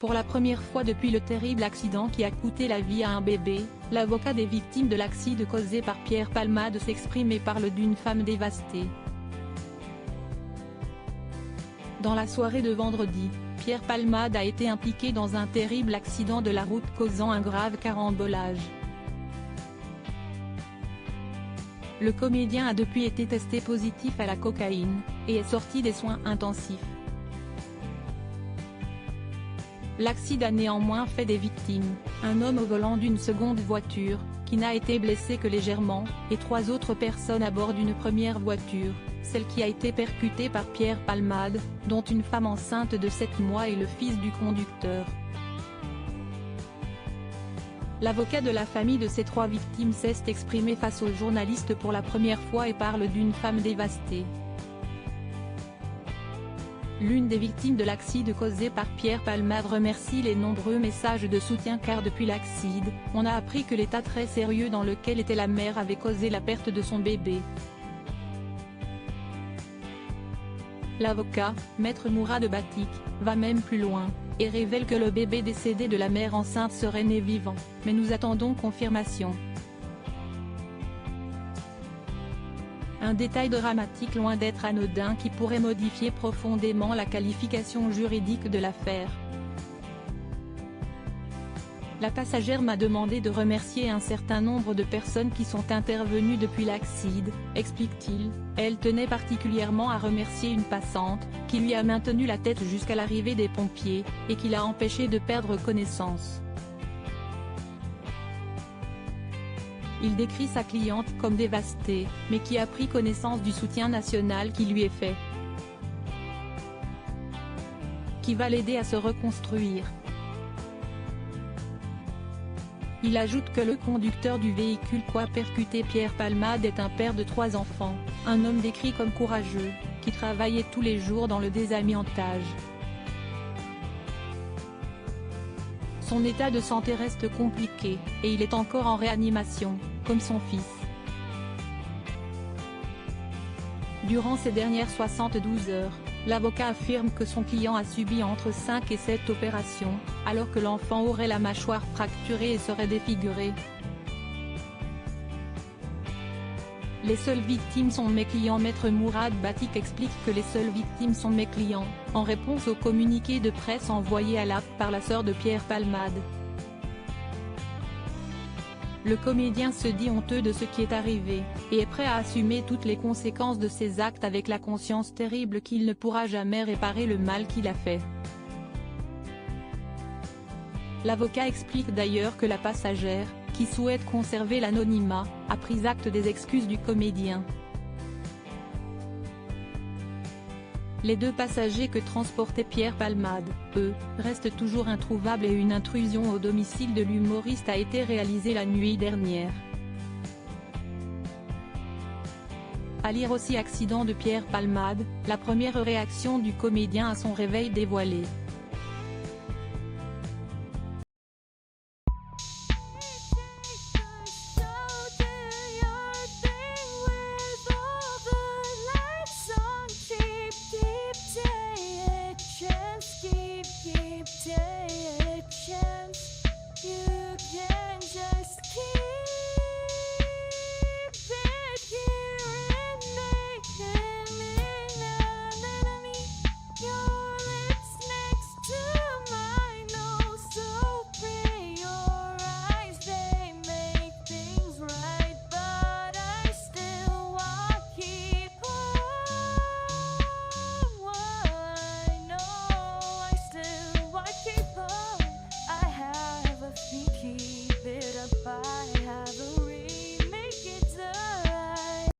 Pour la première fois depuis le terrible accident qui a coûté la vie à un bébé, l'avocat des victimes de l'accident causé par Pierre Palmade s'exprime et parle d'une femme dévastée. Dans la soirée de vendredi, Pierre Palmade a été impliqué dans un terrible accident de la route causant un grave carambolage. Le comédien a depuis été testé positif à la cocaïne, et est sorti des soins intensifs. L'accident a néanmoins fait des victimes, un homme au volant d'une seconde voiture, qui n'a été blessé que légèrement, et 3 autres personnes à bord d'une première voiture, celle qui a été percutée par Pierre Palmade, dont une femme enceinte de 7 mois et le fils du conducteur. L'avocat de la famille de ces 3 victimes s'est exprimé face aux journalistes pour la première fois et parle d'une femme dévastée. L'une des victimes de l'accident causé par Pierre Palmade remercie les nombreux messages de soutien car depuis l'accident, on a appris que l'état très sérieux dans lequel était la mère avait causé la perte de son bébé. L'avocat, Maître Mourad Batik, va même plus loin, et révèle que le bébé décédé de la mère enceinte serait né vivant, mais nous attendons confirmation. Un détail dramatique loin d'être anodin qui pourrait modifier profondément la qualification juridique de l'affaire. La passagère m'a demandé de remercier un certain nombre de personnes qui sont intervenues depuis l'accident, explique-t-il. Elle tenait particulièrement à remercier une passante, qui lui a maintenu la tête jusqu'à l'arrivée des pompiers, et qui l'a empêché de perdre connaissance. Il décrit sa cliente comme dévastée, mais qui a pris connaissance du soutien national qui lui est fait, qui va l'aider à se reconstruire. Il ajoute que le conducteur du véhicule qui a percuté Pierre Palmade est un père de 3 enfants, un homme décrit comme courageux, qui travaillait tous les jours dans le désamiantage. Son état de santé reste compliqué, et il est encore en réanimation, comme son fils. Durant ces dernières 72 heures, l'avocat affirme que son client a subi entre 5 et 7 opérations, alors que l'enfant aurait la mâchoire fracturée et serait défiguré. Les seules victimes sont mes clients. Maître Mourad Batik explique que les seules victimes sont mes clients, en réponse au communiqué de presse envoyé à l'AFP par la sœur de Pierre Palmade. Le comédien se dit honteux de ce qui est arrivé, et est prêt à assumer toutes les conséquences de ses actes avec la conscience terrible qu'il ne pourra jamais réparer le mal qu'il a fait. L'avocat explique d'ailleurs que la passagère, qui souhaite conserver l'anonymat, a pris acte des excuses du comédien. Les 2 passagers que transportait Pierre Palmade, eux, restent toujours introuvables et une intrusion au domicile de l'humoriste a été réalisée la nuit dernière. À lire aussi accident de Pierre Palmade, la première réaction du comédien à son réveil dévoilée.